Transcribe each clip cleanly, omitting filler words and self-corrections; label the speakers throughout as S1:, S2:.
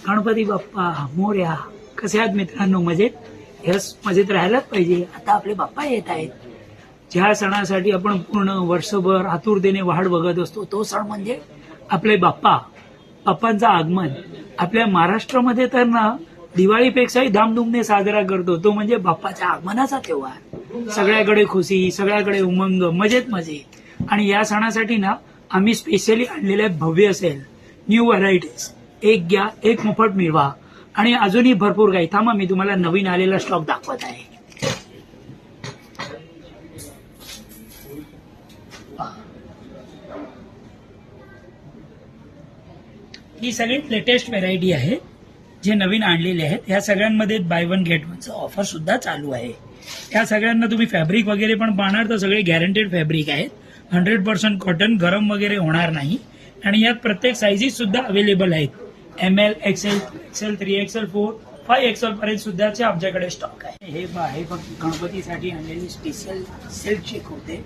S1: गणपती बाप्पा मोरया. कसे आहात मित्रांनो? मजेत? यस, मजेत राहायलाच पाहिजे. आता आपले बाप्पा येत आहेत, ज्या सणासाठी आपण पूर्ण वर्षभर आतुरतेने वाट बघत असतो. तो सण म्हणजे आपले बाप्पा, बाप्पांचं आगमन. आपल्या महाराष्ट्रामध्ये तर ना दिवाळीपेक्षाही धामधूमने साजरा करतो तो म्हणजे बाप्पाच्या आगमनाचा त्योहार. सगळ्याकडे खुशी, सगळ्याकडे उमंग, मजेत मजेत. आणि या सणासाठी ना आम्ही स्पेशली आणलेले आहेत भव्य सेल, न्यू व्हरायटीज. एक घ्या एक मोफत मिळवा. आणि अजूनही भरपूर काही. थांबा, मी तुम्हाला नवीन आलेला स्टॉक दाखवत आहे. ही सगळी लेटेस्ट व्हरायटी आहे जे नवीन आणलेले आहेत. ह्या सगळ्यांमध्ये बाय वन गेट वनचं ऑफर सुद्धा चालू आहे. या सगळ्यांना तुम्ही फॅब्रिक वगैरे पण पाहणार तर सगळे गॅरंटेड फॅब्रिक आहेत. 100% कॉटन, गरम वगैरे होणार नाही. आणि यात प्रत्येक साईजेस सुद्धा अवेलेबल आहेत. ML, XL, XL 3XL 4, 5XL पर्यंत सुद्धाचे आमच्याकडे स्टॉक आहे. हे फक्त गणपतीसाठी आणलेली स्पेशल सिल्क चेक होते.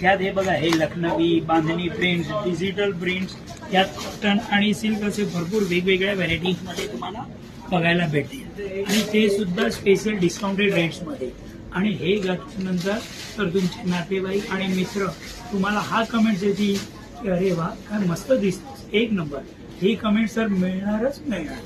S1: यात हे बघा, हे लखनवी, बांधणी प्रिंट्स, डिजिटल प्रिंट्स, यात कॉटन आणि सिल्क असे भरपूर वेगवेगळ्या व्हरायटीजमध्ये तुम्हाला बघायला भेटतील. आणि ते सुद्धा स्पेशल डिस्काउंटेड रेट्समध्ये. आणि हे घातल्यानंतर तर तुमचे नातेवाईक आणि मित्र तुम्हाला हा कमेंट्स येतील की अरे वा काय मस्त दिसतो, एक नंबर. ही कमेंट सर मिळणारच मिळणार.